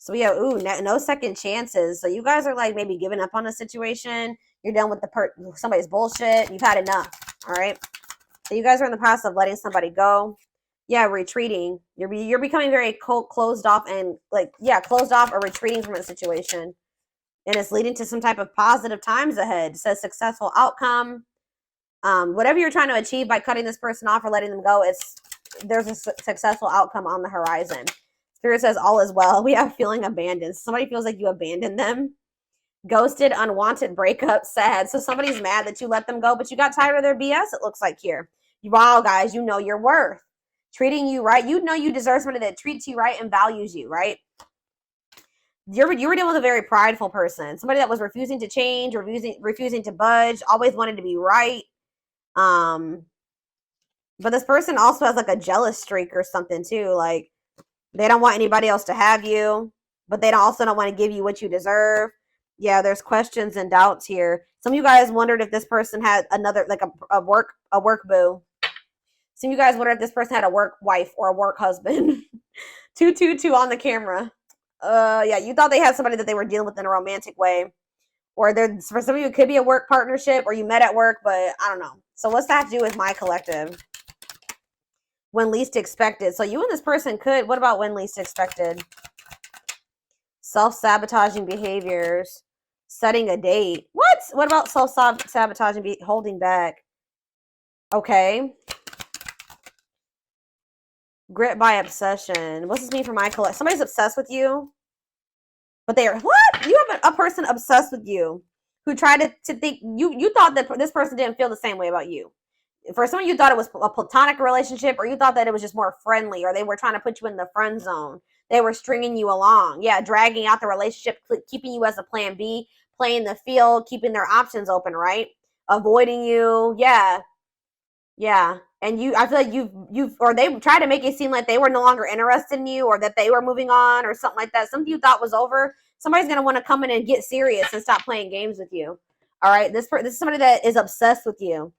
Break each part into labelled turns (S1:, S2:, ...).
S1: So we have, ooh, no second chances. So you guys are like maybe giving up on a situation. You're done with somebody's bullshit. You've had enough. All right. So you guys are in the process of letting somebody go. Yeah, retreating. You're becoming very closed off and like, yeah, closed off or retreating from a situation. And it's leading to some type of positive times ahead. It says successful outcome. Whatever you're trying to achieve by cutting this person off or letting them go, there's a successful outcome on the horizon. Spirit says all is well. We have feeling abandoned. Somebody feels like you abandoned them. Ghosted, unwanted breakup, sad. So somebody's mad that you let them go, but you got tired of their BS, it looks like here. Wow, guys, you know your worth. Treating you right. You know you deserve somebody that treats you right and values you, right? You were dealing with a very prideful person. Somebody that was refusing to change, refusing to budge, always wanted to be right. But this person also has like a jealous streak or something too. Like they don't want anybody else to have you, but they also don't want to give you what you deserve. Yeah, there's questions and doubts here. Some of you guys wondered if this person had another, like a work boo. Some of you guys wondered if this person had a work wife or a work husband. 222 on the camera. Yeah, you thought they had somebody that they were dealing with in a romantic way. Or for some of you, it could be a work partnership or you met at work, but I don't know. So what's that have to do with my collective? When least expected. So you and this person could, what about when least expected? Self-sabotaging behaviors. Setting a date. What about self-sabotaging, holding back? Okay. Grit by obsession. What's this mean for my collective? Somebody's obsessed with you. But they are, what? You have a person obsessed with you who tried to think, you thought that this person didn't feel the same way about you. For some of you thought it was a platonic relationship, or you thought that it was just more friendly, or they were trying to put you in the friend zone. They were stringing you along. Yeah, dragging out the relationship, keeping you as a plan B, playing the field, keeping their options open, right? Avoiding you. Yeah. Yeah. And I feel like or they tried to make it seem like they were no longer interested in you or that they were moving on or something like that. Something you thought was over. Somebody's going to want to come in and get serious and stop playing games with you. All right. This is somebody that is obsessed with you,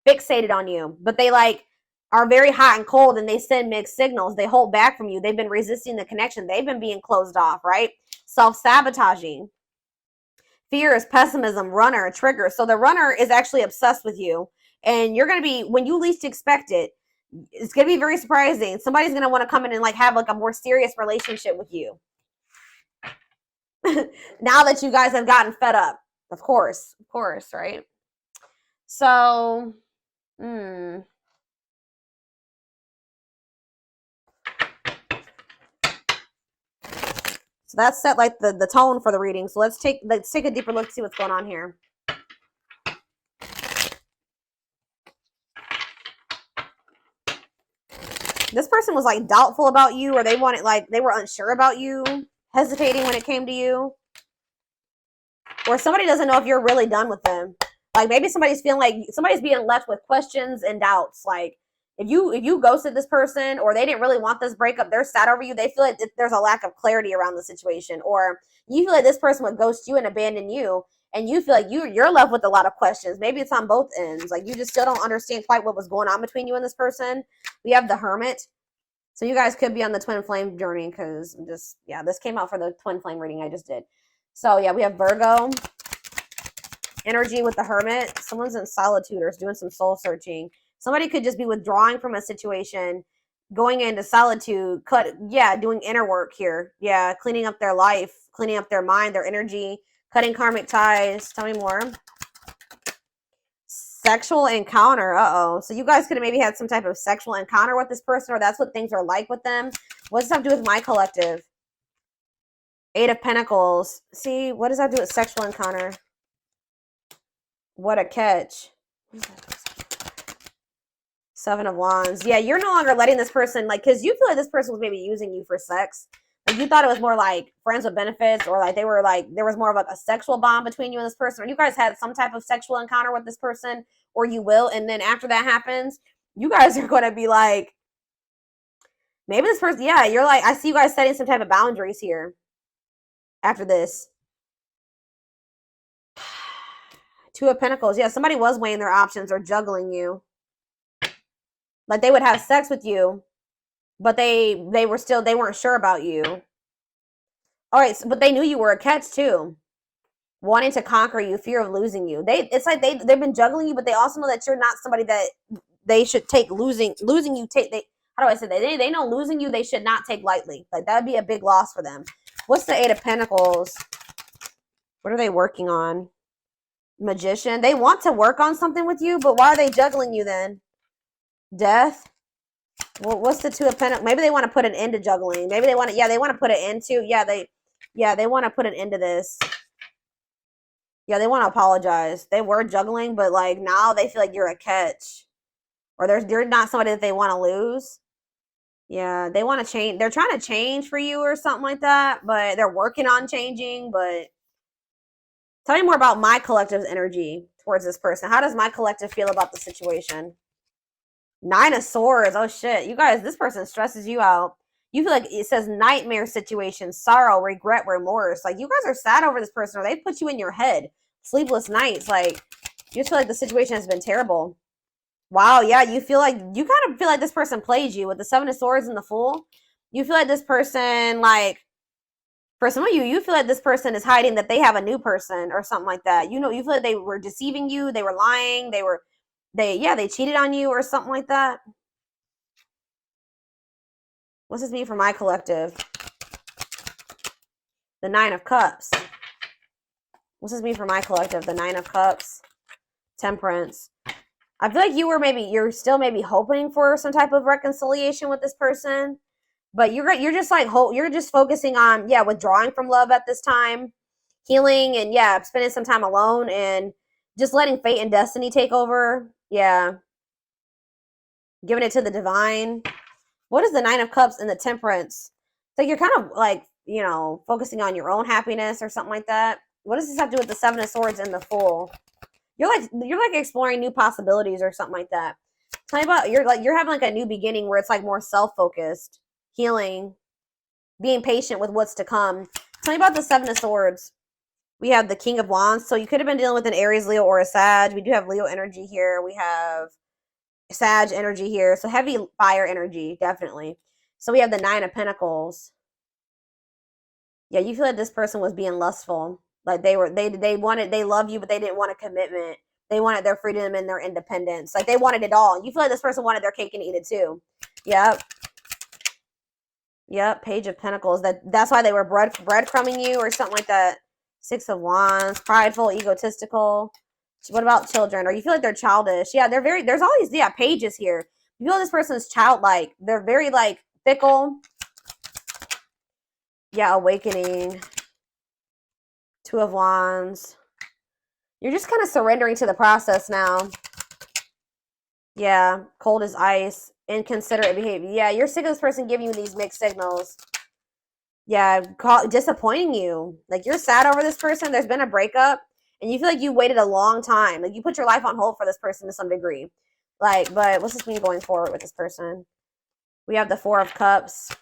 S1: fixated on you, but they like are very hot and cold and they send mixed signals. They hold back from you. They've been resisting the connection. They've been being closed off, right? Self-sabotaging. Fear is pessimism, runner, trigger. So the runner is actually obsessed with you. And you're going to be, when you least expect it, it's going to be very surprising. Somebody's going to want to come in and like have like a more serious relationship with you. Now that you guys have gotten fed up. Of course, right? So, So that's set like the tone for the reading. So let's take a deeper look to see what's going on here. This person was like doubtful about you, or they were unsure about you, hesitating when it came to you. Or somebody doesn't know if you're really done with them. Like maybe somebody's feeling like somebody's being left with questions and doubts. Like if you ghosted this person or they didn't really want this breakup, they're sad over you. They feel like there's a lack of clarity around the situation. Or you feel like this person would ghost you and abandon you. And you feel like you're left with a lot of questions. Maybe it's on both ends. Like you just still don't understand quite what was going on between you and this person. We have the Hermit. So you guys could be on the twin flame journey because this came out for the twin flame reading I just did. So yeah, we have Virgo energy with the Hermit. Someone's in solitude or is doing some soul searching. Somebody could just be withdrawing from a situation, going into solitude, doing inner work here. Yeah, cleaning up their life, cleaning up their mind, their energy, cutting karmic ties. Tell me more. Sexual encounter. So you guys could have maybe had some type of sexual encounter with this person, or that's what things are like with them. What does that have to do with my collective? 8 of Pentacles. See, what does that do with sexual encounter? What a catch. 7 of Wands. Yeah, you're no longer letting this person, like, because you feel like this person was maybe using you for sex. Like you thought it was more like friends with benefits, or like they were like, there was more of like a sexual bond between you and this person, or you guys had some type of sexual encounter with this person, or you will. And then after that happens, you guys are going to be like, maybe this person, yeah, you're like, I see you guys setting some type of boundaries here after this. 2 of Pentacles. Yeah, somebody was weighing their options or juggling you. Like they would have sex with you, but they weren't sure about you. All right, so, but they knew you were a catch too. Wanting to conquer you, fear of losing you. It's like they've been juggling you, but they also know that you're not somebody that they should take losing you take they how do I say that? They know losing you they should not take lightly. Like that would be a big loss for them. What's the Eight of Pentacles? What are they working on? Magician. They want to work on something with you, but why are they juggling you then? Death. Well, what's the Two of Pentacles? Maybe they want to put an end to juggling. Maybe they want to, they want to put an end to, they want to put an end to this. Yeah, they want to apologize. They were juggling, but like now they feel like you're a catch. Or you're not somebody that they want to lose. Yeah, they want to change. They're trying to change for you or something like that, but they're working on changing. But tell me more about my collective's energy towards this person. How does my collective feel about the situation? Nine of Swords. Oh, shit. You guys, this person stresses you out. You feel like it says nightmare situation, sorrow, regret, remorse. Like, you guys are sad over this person, or they put you in your head. Sleepless nights. Like, you just feel like the situation has been terrible. Wow, yeah, you kind of feel like this person plays you with the Seven of Swords and the Fool. You feel like this person, like, for some of you, you feel like this person is hiding that they have a new person or something like that. You feel like they were deceiving you, they were lying, they cheated on you or something like that. What's this mean for my collective? The Nine of Cups. What's this mean for my collective? The Nine of Cups. Temperance. I feel like you're still maybe hoping for some type of reconciliation with this person, but you're just like you're just focusing on withdrawing from love at this time, healing, and spending some time alone and just letting fate and destiny take over. Yeah, giving it to the divine. What is the Nine of Cups and the Temperance? So you're kind of like focusing on your own happiness or something like that. What does this have to do with the Seven of Swords and the Fool? You're like exploring new possibilities or something like that. Tell me about you're having like a new beginning where it's like more self-focused, healing, being patient with what's to come. Tell me about the Seven of Swords. We have the King of Wands. So you could have been dealing with an Aries, Leo, or a Sag. We do have Leo energy here. We have Sag energy here. So heavy fire energy, definitely. So we have the Nine of Pentacles. Yeah, you feel like this person was being lustful. Like they love you, but they didn't want a commitment. They wanted their freedom and their independence. Like they wanted it all. You feel like this person wanted their cake and eat it too. Yep. Yep. Page of Pentacles. That's why they were breadcrumbing you or something like that. Six of Wands. Prideful, egotistical. What about children? Or you feel like they're childish? Yeah, there's all these pages here. You feel this person's childlike. They're very like fickle. Yeah, awakening. Two of Wands. You're just kind of surrendering to the process now. Yeah, cold as ice. Inconsiderate behavior. Yeah, you're sick of this person giving you these mixed signals. Yeah, disappointing you. Like you're sad over this person. There's been a breakup, and you feel like you waited a long time. Like you put your life on hold for this person to some degree. Like, but what's this mean going forward with this person? We have the Four of Cups.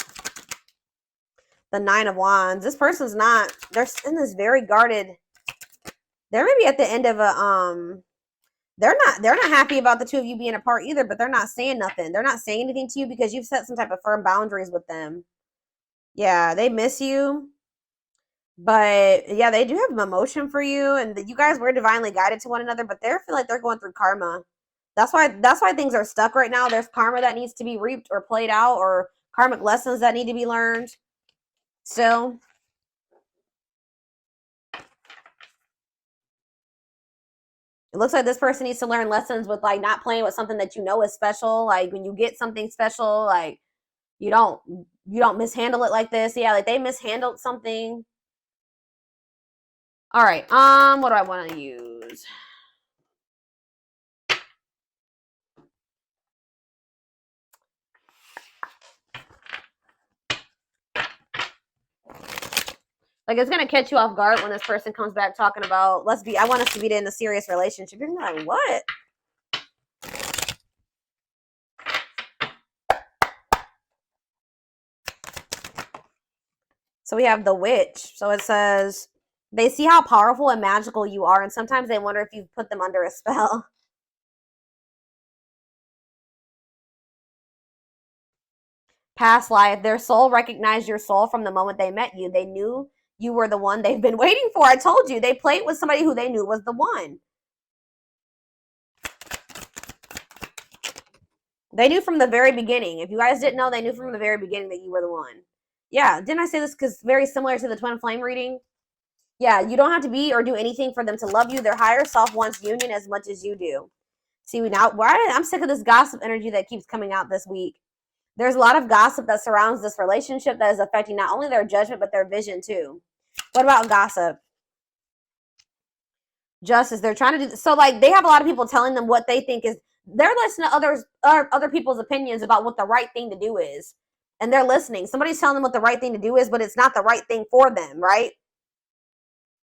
S1: The Nine of Wands. This person's not. They're in this very guarded. They're maybe at the end of a they're not happy about the two of you being apart either, but they're not saying nothing. They're not saying anything to you because you've set some type of firm boundaries with them. Yeah, they miss you. But yeah, they do have emotion for you, and you guys were divinely guided to one another, but they feel like they're going through karma. That's why things are stuck right now. There's karma that needs to be reaped or played out, or karmic lessons that need to be learned. Still. It looks like this person needs to learn lessons with like not playing with something that you know is special. Like when you get something special, like you don't mishandle it like this. Yeah, like they mishandled something. All right. What do I want to use? Like it's gonna catch you off guard when this person comes back talking about I want us to be in a serious relationship. You're gonna be like, what? So we have the Witch. So it says they see how powerful and magical you are, and sometimes they wonder if you've put them under a spell. Past life. Their soul recognized your soul from the moment they met you. They knew you were the one they've been waiting for. I told you. They played with somebody who they knew was the one. They knew from the very beginning. If you guys didn't know, they knew from the very beginning that you were the one. Yeah, didn't I say this because very similar to the twin flame reading? Yeah, you don't have to be or do anything for them to love you. Their higher self wants union as much as you do. See, now, I'm sick of this gossip energy that keeps coming out this week. There's a lot of gossip that surrounds this relationship that is affecting not only their judgment, but their vision too. What about gossip? Justice. They're trying to do so. Like they have a lot of people telling them what they think is. They're listening to other people's opinions about what the right thing to do is, and they're listening. Somebody's telling them what the right thing to do is, but it's not the right thing for them, right?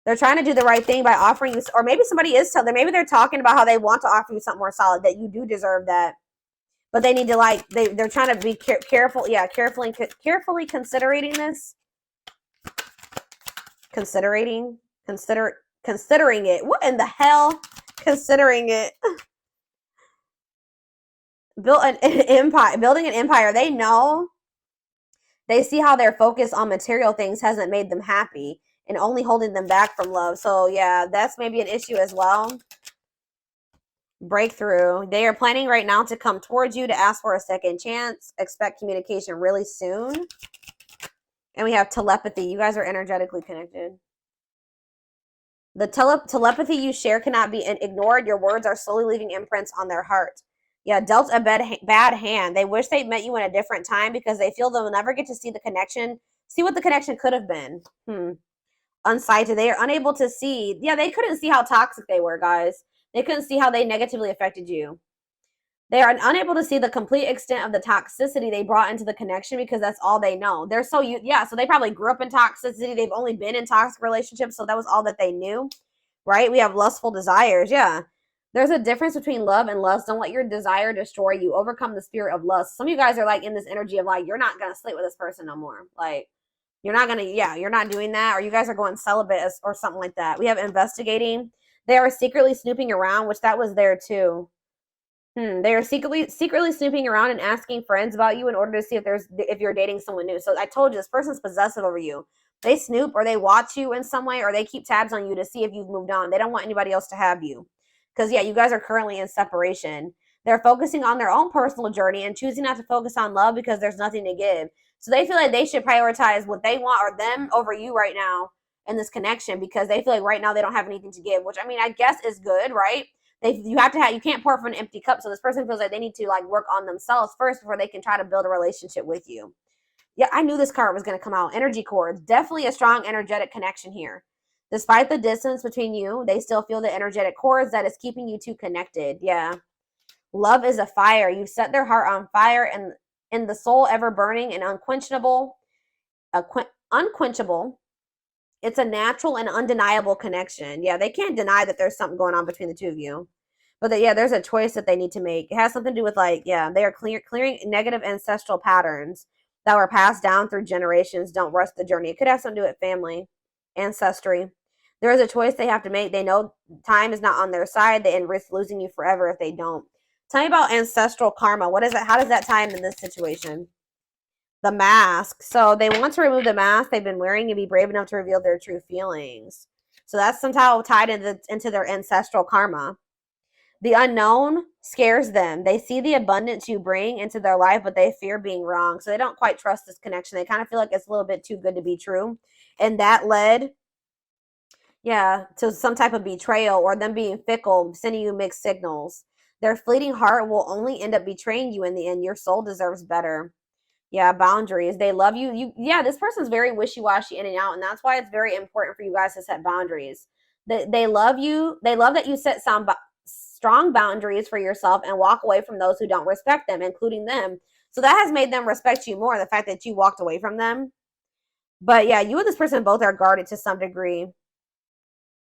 S1: They're trying to do the right thing by offering you, or maybe somebody is telling them. Maybe they're talking about how they want to offer you something more solid, that you do deserve that, but they need to like they're trying to be careful. Yeah, carefully considering this. Considering it. What in the hell? Considering it. Building an empire. They know. They see how their focus on material things hasn't made them happy and only holding them back from love. So yeah, that's maybe an issue as well. Breakthrough. They are planning right now to come towards you to ask for a second chance. Expect communication really soon. And we have telepathy. You guys are energetically connected. The telepathy you share cannot be ignored. Your words are slowly leaving imprints on their heart. Yeah, dealt a bad hand. They wish they'd met you in a different time because they feel they'll never get to see the connection, see what the connection could have been. Unsighted. They are unable to see. Yeah, they couldn't see how toxic they were, guys. They couldn't see how they negatively affected you. They are unable to see the complete extent of the toxicity they brought into the connection because that's all they know. They're so, so they probably grew up in toxicity. They've only been in toxic relationships, so that was all that they knew, right? We have lustful desires, yeah. There's a difference between love and lust. Don't let your desire destroy you. Overcome the spirit of lust. Some of you guys are like in this energy of like, you're not going to sleep with this person no more. Like, you're not going to, you're not doing that. Or you guys are going celibate or something like that. We have investigating. They are secretly snooping around, which that was there too. They are secretly snooping around and asking friends about you in order to see if you're dating someone new. So I told you, this person's possessive over you. They snoop or they watch you in some way or they keep tabs on you to see if you've moved on. They don't want anybody else to have you. Because, you guys are currently in separation. They're focusing on their own personal journey and choosing not to focus on love because there's nothing to give. So they feel like they should prioritize what they want or them over you right now in this connection because they feel like right now they don't have anything to give, which, I mean, I guess is good, right? You can't pour from an empty cup. So this person feels like they need to like work on themselves first before they can try to build a relationship with you. Yeah, I knew this card was going to come out. Energy cords. Definitely a strong energetic connection here. Despite the distance between you, they still feel the energetic cords that is keeping you two connected. Yeah. Love is a fire. You set their heart on fire and in the soul ever burning and unquenchable. Unquenchable. It's a natural and undeniable connection. Yeah, they can't deny that there's something going on between the two of you. But there's a choice that they need to make. It has something to do with they are clearing negative ancestral patterns that were passed down through generations. Don't rush the journey. It could have something to do with family, ancestry. There is a choice they have to make. They know time is not on their side. They risk losing you forever if they don't. Tell me about ancestral karma. What is it? How does that tie in this situation? The mask. So they want to remove the mask they've been wearing and be brave enough to reveal their true feelings. So that's somehow tied into their ancestral karma. The unknown scares them. They see the abundance you bring into their life, but they fear being wrong. So they don't quite trust this connection. They kind of feel like it's a little bit too good to be true. And that led, to some type of betrayal or them being fickle, sending you mixed signals. Their fleeting heart will only end up betraying you in the end. Your soul deserves better. Yeah, boundaries. They love you. This person's very wishy-washy in and out, and that's why it's very important for you guys to set boundaries. They love you. They love that you set some strong boundaries for yourself and walk away from those who don't respect them, including them. So that has made them respect you more, the fact that you walked away from them. But you and this person both are guarded to some degree.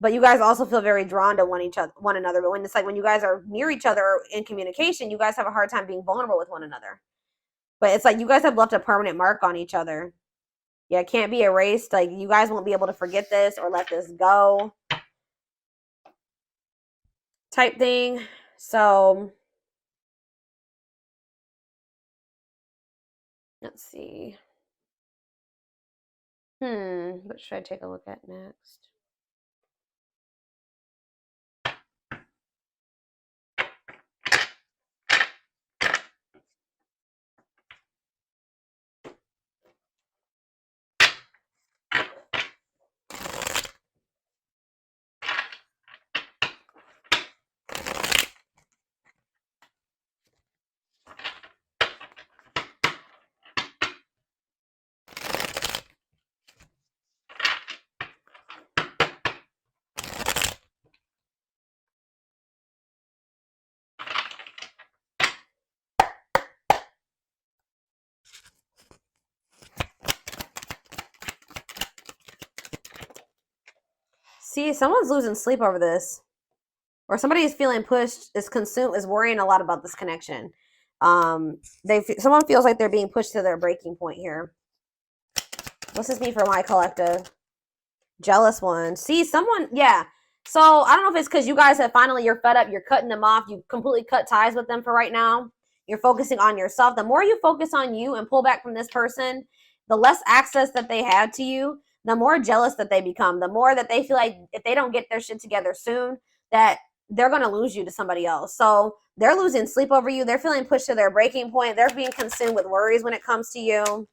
S1: But you guys also feel very drawn to one another. But when it's like when you guys are near each other or in communication, you guys have a hard time being vulnerable with one another. But it's like you guys have left a permanent mark on each other. Yeah, it can't be erased. Like you guys won't be able to forget this or let this go. Type thing. So let's see. What should I take a look at next? See, someone's losing sleep over this. Or somebody is feeling pushed, is worrying a lot about this connection. Someone feels like they're being pushed to their breaking point here. What's this mean for my collective? Jealous one. See, someone, yeah. So I don't know if it's because you guys have finally, you're fed up, you're cutting them off, you completely cut ties with them for right now. You're focusing on yourself. The more you focus on you and pull back from this person, the less access that they have to you, the more jealous that they become, the more that they feel like if they don't get their shit together soon, that they're going to lose you to somebody else. So they're losing sleep over you. They're feeling pushed to their breaking point. They're being consumed with worries when it comes to you.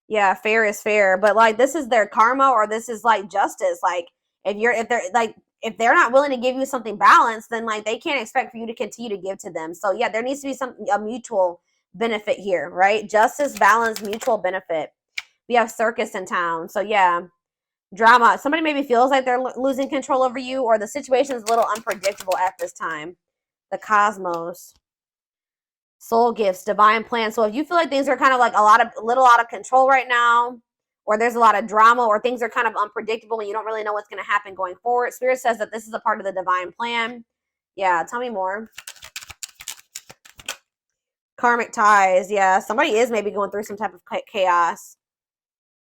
S1: Yeah, fair is fair, but like this is their karma, or this is like justice. Like if they're not willing to give you something balanced, then like they can't expect for you to continue to give to them. So yeah, there needs to be a mutual benefit here, right? Justice, balance, mutual benefit. We have circus in town, so yeah, drama. Somebody maybe feels like they're losing control over you, or the situation is a little unpredictable at this time. The cosmos. Soul gifts, divine plan. So if you feel like things are kind of like little out of control right now, or there's a lot of drama, or things are kind of unpredictable and you don't really know what's going to happen going forward, Spirit says that this is a part of the divine plan. Yeah, tell me more. Karmic ties. Yeah, somebody is maybe going through some type of chaos.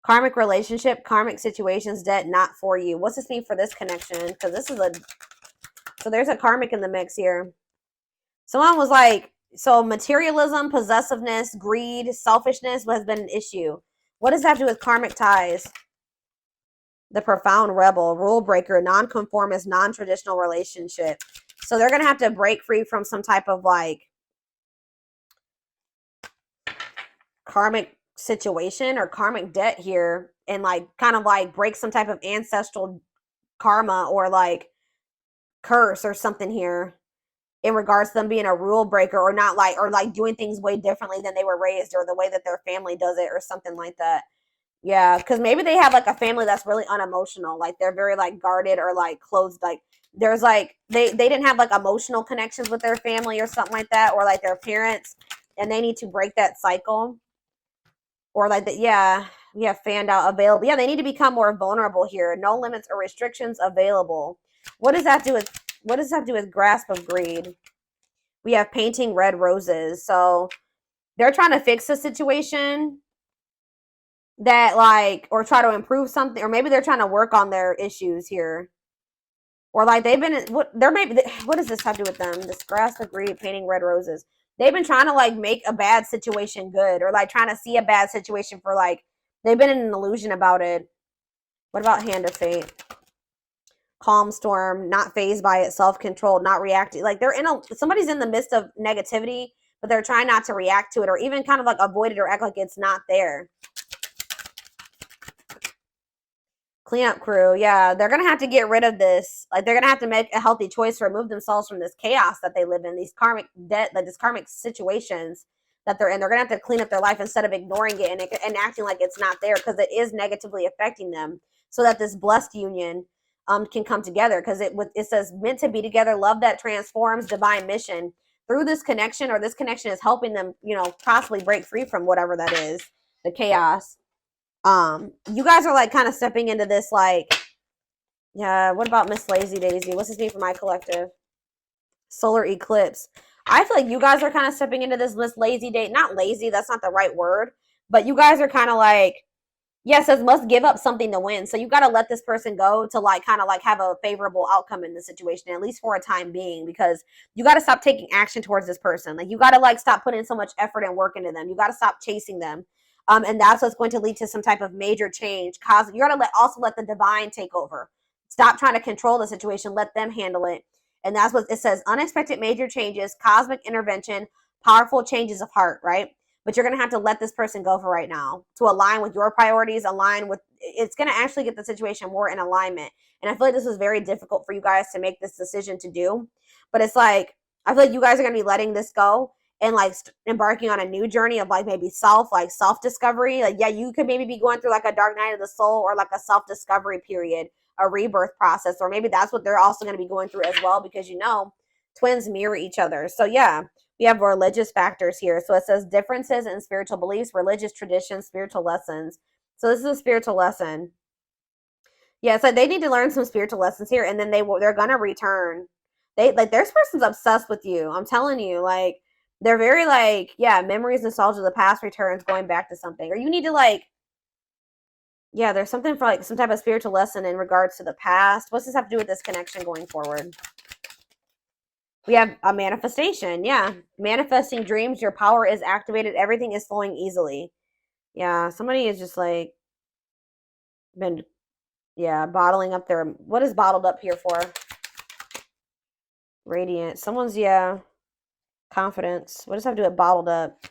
S1: Karmic relationship, karmic situations, debt not for you. What's this mean for this connection? Because this is so there's a karmic in the mix here. Someone was like, so materialism, possessiveness, greed, selfishness has been an issue. What does that do with karmic ties? The profound rebel, rule breaker, nonconformist, non-traditional relationship. So they're going to have to break free from some type of like karmic situation or karmic debt here, and like kind of like break some type of ancestral karma or like curse or something here, in regards to them being a rule breaker or not like doing things way differently than they were raised, or the way that their family does it or something like that. Yeah, because maybe they have like a family that's really unemotional, like they're very like guarded or like closed, like there's like they didn't have like emotional connections with their family or something like that, or like their parents, and they need to break that cycle. Or like that, yeah, we have fanned out, available. Yeah, they need to become more vulnerable here. No limits or restrictions available. What does that do with grasp of greed? We have painting red roses. So they're trying to fix the situation that like, or try to improve something, or maybe they're trying to work on their issues here. Or like they've been, what does this have to do with them? This grasp of greed, painting red roses. They've been trying to like make a bad situation good, or like trying to see a bad situation for like, they've been in an illusion about it. What about hand of fate? Calm storm, not phased by it, self-controlled, not reacting. Like somebody's in the midst of negativity, but they're trying not to react to it, or even kind of like avoid it or act like it's not there. Cleanup crew. Yeah, they're going to have to get rid of this. Like they're going to have to make a healthy choice to remove themselves from this chaos that they live in, these karmic debt, like these karmic situations that they're in. They're going to have to clean up their life instead of ignoring it and acting like it's not there, because it is negatively affecting them, so that this blessed union can come together, because it says meant to be together, love that transforms, divine mission through this connection, or this connection is helping them, possibly break free from whatever that is, the chaos. You guys are like kind of stepping into this, like, yeah, what about Miss Lazy Daisy? What's this mean for my collective? Solar eclipse. I feel like you guys are kind of stepping into this Miss Lazy Day. Not lazy, that's not the right word, but you guys are kind of like, yes, it must give up something to win. So you got to let this person go to like kind of like have a favorable outcome in the situation, at least for a time being, because you got to stop taking action towards this person. Like you got to like stop putting so much effort and work into them. You got to stop chasing them. And that's what's going to lead to some type of major change. You're going to also let the divine take over. Stop trying to control the situation. Let them handle it. And that's what it says. Unexpected major changes, cosmic intervention, powerful changes of heart, right? But you're going to have to let this person go for right now to align with your priorities, align with, it's going to actually get the situation more in alignment. And I feel like this was very difficult for you guys to make this decision to do. But it's like, I feel like you guys are going to be letting this go and like embarking on a new journey of like maybe self-discovery. Like, yeah, you could maybe be going through like a dark night of the soul or like a self-discovery period, a rebirth process, or maybe that's what they're also going to be going through as well, because twins mirror each other. So yeah, we have religious factors here. So it says differences in spiritual beliefs, religious traditions, spiritual lessons. So this is a spiritual lesson. Yeah, so they need to learn some spiritual lessons here, and then they're gonna return. This person's obsessed with you. I'm telling you, like, they're very like, yeah, memories, nostalgia, the past returns, going back to something. Or you need to like, yeah, there's something for like some type of spiritual lesson in regards to the past. What's this have to do with this connection going forward? We have a manifestation. Yeah, manifesting dreams. Your power is activated. Everything is flowing easily. Yeah, somebody is just like been, yeah, bottling up their, what is bottled up here for? Radiant. Someone's, yeah, confidence. What does that have to do with bottled up?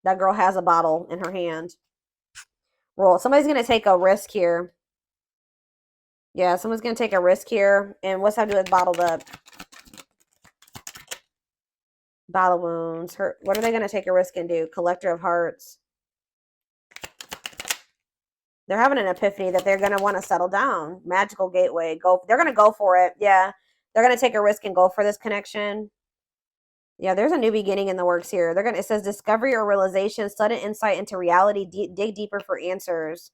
S1: That girl has a bottle in her hand. Roll. Somebody's going to take a risk here. Yeah, someone's going to take a risk here. And what's that have to do with bottled up? Bottle wounds. What are they going to take a risk and do? Collector of hearts. They're having an epiphany that they're going to want to settle down. Magical gateway. They're going to go for it. Yeah. They're going to take a risk and go for this connection. Yeah, there's a new beginning in the works here. It says discovery or realization, sudden insight into reality, dig deeper for answers.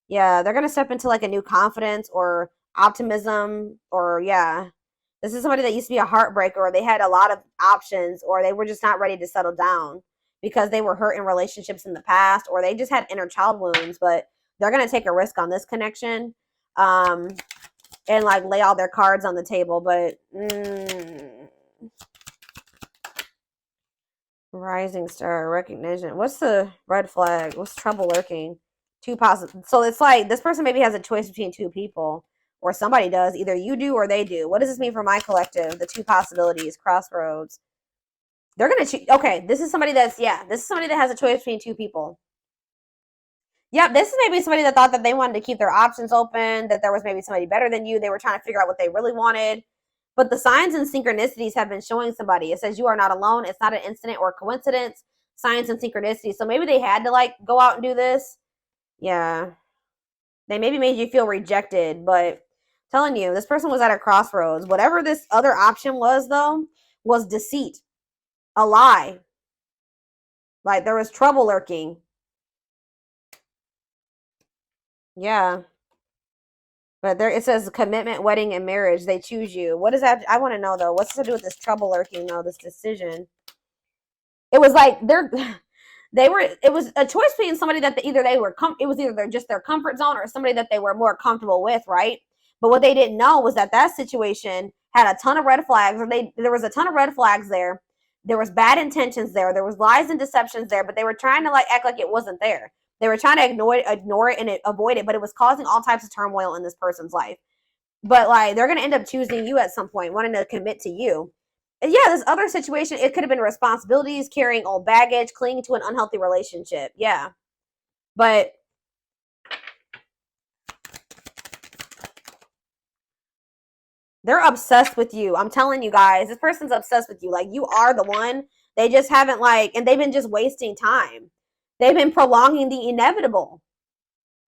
S1: Yeah, they're going to step into like a new confidence or optimism, or yeah. This is somebody that used to be a heartbreaker, or they had a lot of options, or they were just not ready to settle down because they were hurt in relationships in the past, or they just had inner child wounds, but they're going to take a risk on this connection. And like lay all their cards on the table, but rising star recognition. What's the red flag? What's trouble lurking? Two positive. So it's like this person maybe has a choice between two people, or somebody does. Either you do or they do. What does this mean for my collective? The two possibilities, crossroads. They're gonna choose. Okay, this is somebody that's, yeah, this is somebody that has a choice between two people. Yep, this is maybe somebody that thought that they wanted to keep their options open, that there was maybe somebody better than you. They were trying to figure out what they really wanted. But the signs and synchronicities have been showing somebody. It says you are not alone. It's not an incident or coincidence. Signs and synchronicities. So maybe they had to like go out and do this. Yeah. They maybe made you feel rejected, but I'm telling you, this person was at a crossroads. Whatever this other option was, though, was deceit. A lie. Like there was trouble lurking. Yeah. But there it says commitment, wedding, and marriage. They choose you. What is that? I want to know though. What's to do with this trouble lurking though? This decision. It was like it was a choice between somebody that it was either just their comfort zone or somebody that they were more comfortable with, right? But what they didn't know was that situation had a ton of red flags, or there was a ton of red flags there. There was bad intentions there. There was lies and deceptions there, but they were trying to like act like it wasn't there. They were trying to ignore it and avoid it, but it was causing all types of turmoil in this person's life. But like they're gonna end up choosing you at some point, wanting to commit to you. And yeah, this other situation, it could have been responsibilities, carrying old baggage, clinging to an unhealthy relationship. Yeah. But they're obsessed with you. I'm telling you guys, this person's obsessed with you. Like you are the one. They just haven't and they've been just wasting time. They've been prolonging the inevitable.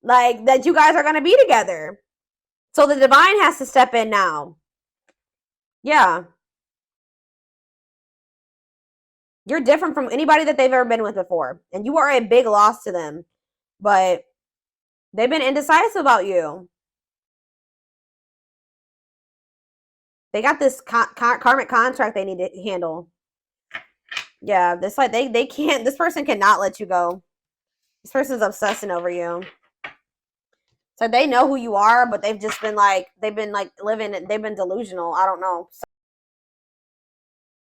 S1: Like that you guys are going to be together. So the divine has to step in now. Yeah. You're different from anybody that they've ever been with before. And you are a big loss to them. But they've been indecisive about you. They got this karmic contract they need to handle. Yeah, this they can't. This person cannot let you go. This person's obsessing over you. So they know who you are, but they've just been they've been living. They've been delusional. I don't know.